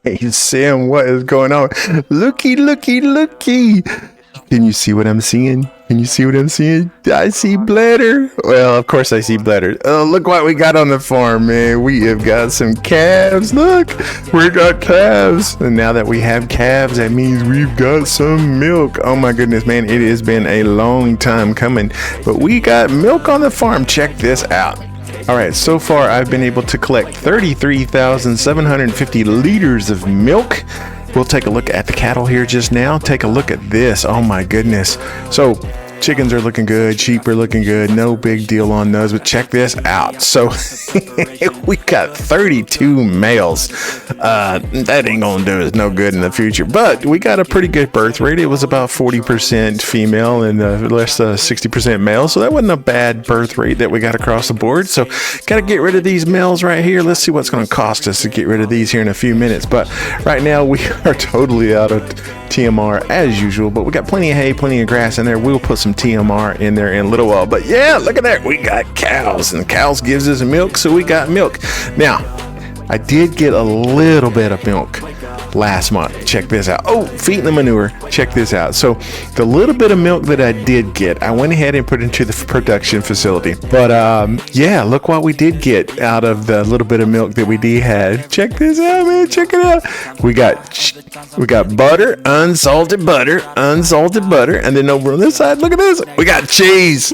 Hey, Sam, what is going on? Looky, looky, looky. Can you see what I'm seeing? Can you see what I'm seeing? I see bladder. Well, of course I see bladder. Oh, look what we got on the farm, man. We have got some calves. Look, we got calves. And now that we have calves, that means we've got some milk. Oh my goodness, man. It has been a long time coming, but we got milk on the farm. Check this out. All right, so far I've been able to collect 33,750 liters of milk. We'll take a look at the cattle here just now. Take a look at this. Oh my goodness. So chickens are looking good, sheep are looking good, no big deal on those, but check this out. So we got 32 males. That ain't gonna do us no good in the future, but we got a pretty good birth rate. It was about 40% female and less 60% male, so that wasn't a bad birth rate that we got across the board. So gotta get rid of these males right here. Let's see what's gonna cost us to get rid of these here in a few minutes, but right now we are totally out of TMR as usual, but we got plenty of hay, plenty of grass in there. We'll put some TMR in there in a little while. But yeah, look at that, we got cows, and cows gives us milk, so we got milk. Now I did get a little bit of milk last month. Check this out. Oh, feeding the manure. Check this out. So the little bit of milk that I did get, I went ahead and put into the production facility. But yeah, look what we did get out of the little bit of milk that we did have. Check this out, man. Check it out. We got butter, unsalted butter, and then over on this side, look at this. We got cheese.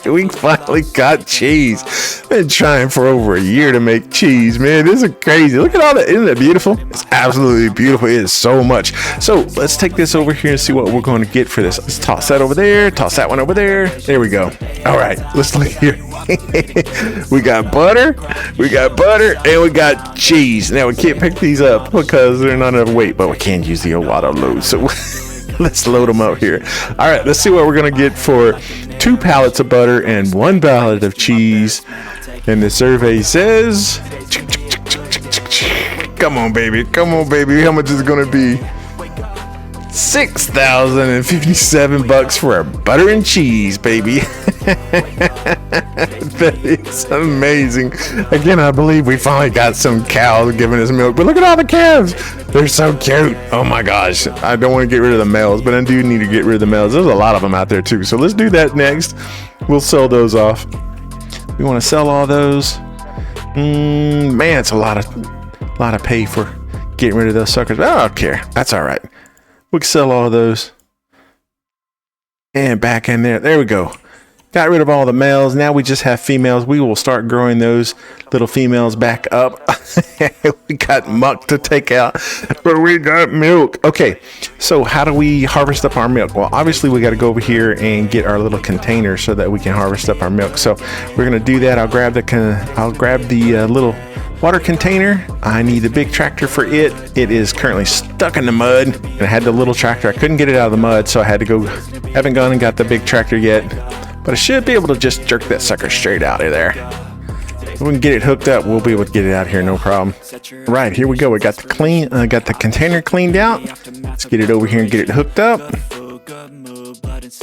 We finally got cheese. Been trying for over a year to make cheese, man. This is crazy. Look at all that. Isn't it beautiful? It's absolutely beautiful. It is so much. So let's take this over here and see what we're going to get for this. Let's toss that over there. Toss that one over there. There we go. All right. Let's look here. We got butter, and we got cheese. Now we can't pick these up because they're not enough weight, but we can use the old auto load. So let's load them up here. All right, let's see what we're gonna get for 2 pallets of butter and 1 pallet of cheese. And the survey says, come on, baby. How much is it gonna be? $6,057 for a butter and cheese, baby. That is amazing. Again, I believe we finally got some cows giving us milk, but look at all the calves. They're so cute. Oh my gosh. I don't want to get rid of the males, but I do need to get rid of the males. There's a lot of them out there too. So let's do that next. We'll sell those off. We want to sell all those. Man, it's a lot of pay for getting rid of those suckers, but I don't care. That's all right. We can sell all of those. And back in there. There we go. Got rid of all the males. Now we just have females. We will start growing those little females back up. We got muck to take out, but we got milk. Okay, so how do we harvest up our milk? Well, obviously we got to go over here and get our little container so that we can harvest up our milk. So we're gonna do that. I'll grab the little water container. I need the big tractor for it. It is currently stuck in the mud, and I had the little tractor. I couldn't get it out of the mud, so I had to go. Haven't gone and got the big tractor yet, but I should be able to just jerk that sucker straight out of there. If we can get it hooked up, we'll be able to get it out here, no problem. Right, here we go. We got the container cleaned out. Let's get it over here and get it hooked up.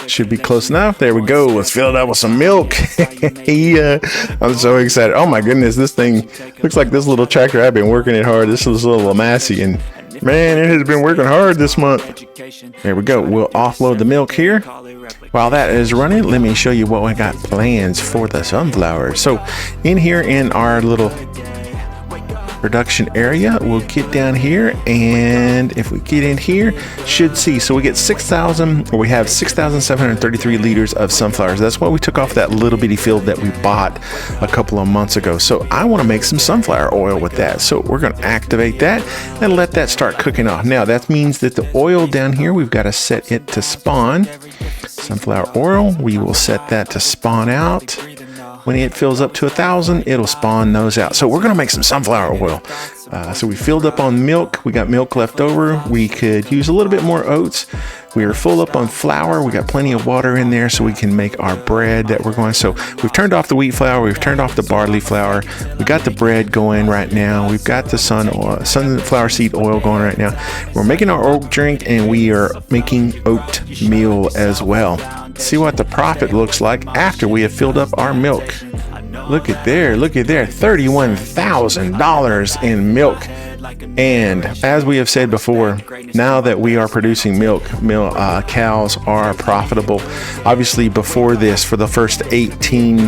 Should be close enough. There we go. Let's fill it up with some milk. Yeah, I'm so excited. Oh my goodness, this thing looks like this little tractor. I've been working it hard. This is a little Massey, and man, it has been working hard this month. There we go. We'll offload the milk here. While that is running, let me show you what we got plans for the sunflowers. So in here in our little production area, we'll get down here, and if we get in here, should see, so we get 6,733 liters of sunflowers. That's what we took off that little bitty field that we bought a couple of months ago. So I want to make some sunflower oil with that, so we're going to activate that and let that start cooking off. Now that means that the oil down here, we've got to set it to spawn. Sunflower oil, we will set that to spawn out. When it fills up to 1,000, it'll spawn those out. So we're gonna make some sunflower oil. So we filled up on milk. We got milk left over. We could use a little bit more oats. We are full up on flour. We got plenty of water in there so we can make our bread that we're going. So we've turned off the wheat flour. We've turned off the barley flour. We got the bread going right now. We've got the sunflower seed oil going right now. We're making our oat drink, and we are making oatmeal as well. See what the profit looks like after we have filled up our milk. Look at there, $31,000 in milk. And as we have said before, now that we are producing milk, cows are profitable. Obviously, before this, for the first 18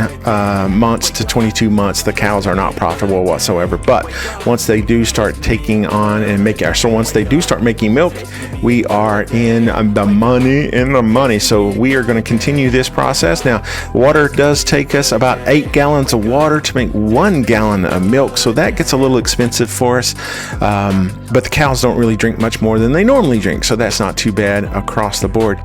months to 22 months, the cows are not profitable whatsoever. But once they do start taking on and once they do start making milk, we are in the money. So we are going to continue this process. Now, water does take us about 8 gallons of water to make 1 gallon of milk. So that gets a little expensive for us. But the cows don't really drink much more than they normally drink, so that's not too bad across the board.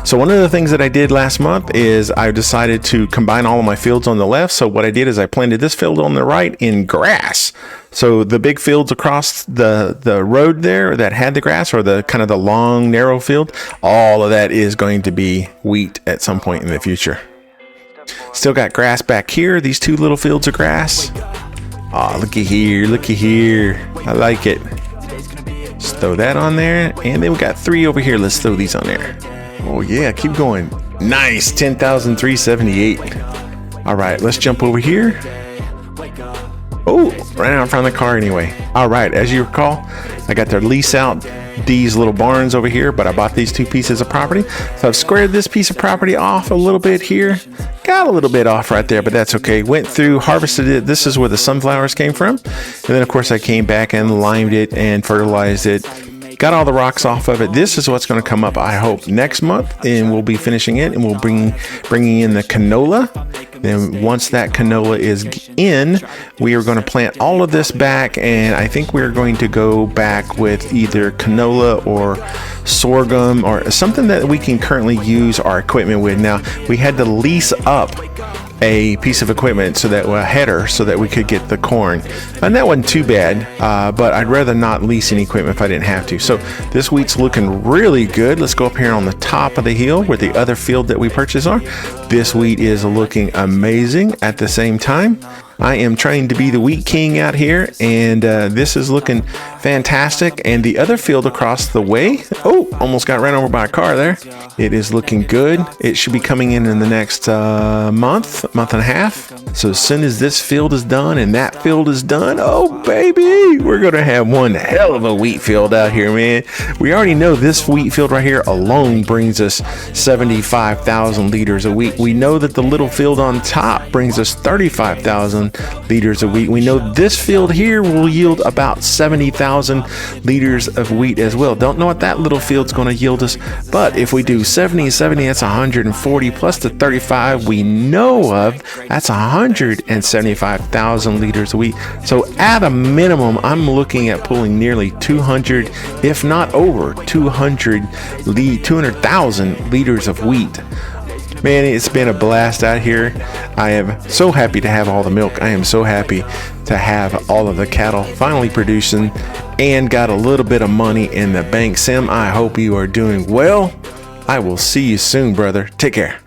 So one of the things that I did last month is I decided to combine all of my fields on the left. So what I did is I planted this field on the right in grass. So the big fields across the road there that had the grass, or the kind of the long narrow field, all of that is going to be wheat at some point in the future. Still got grass back here, these 2 little fields of grass. Oh, looky here. I like it. Just throw that on there. And then we got 3 over here. Let's throw these on there. Oh, yeah. Keep going. Nice. 10,378. All right. Let's jump over here. Oh, right out in front of the car anyway. All right. As you recall, I got to lease out these little barns over here, but I bought these 2 pieces of property. So I've squared this piece of property off a little bit here. Got a little bit off right there, but that's okay. Went through, harvested it. This is where the sunflowers came from. And then, of course, I came back and limed it and fertilized it. Got all the rocks off of it. This is what's going to come up, I hope, next month, and we'll be finishing it, and we'll bringing in the canola. Then once that canola is in, we are going to plant all of this back, and I think we're going to go back with either canola or sorghum or something that we can currently use our equipment with. Now, we had to lease up a piece of equipment, so that a header, so that we could get the corn, and that wasn't too bad, but I'd rather not lease any equipment if I didn't have to. So this wheat's looking really good. Let's go up here on the top of the hill where the other field that we purchased are. This wheat is looking amazing. At the same time, I am trying to be the wheat king out here, and this is looking fantastic. And the other field across the way, oh, almost got ran over by a car there. It is looking good. It should be coming in the next month and a half. So as soon as this field is done and that field is done, oh baby, we're gonna have one hell of a wheat field out here, man. We already know this wheat field right here alone brings us 75,000 liters a week. We know that the little field on top brings us 35,000 liters a week. We know this field here will yield about 70,000 liters of wheat as well. Don't know what that little field's going to yield us, but if we do 70, that's 140 plus the 35 we know of, that's 175,000 liters a week. So at a minimum, I'm looking at pulling nearly 200, if not over 200,000 liters of wheat. Man, it's been a blast out here. I am so happy to have all the milk. I am so happy to have all of the cattle finally producing and got a little bit of money in the bank. Cem, I hope you are doing well. I will see you soon, brother. Take care.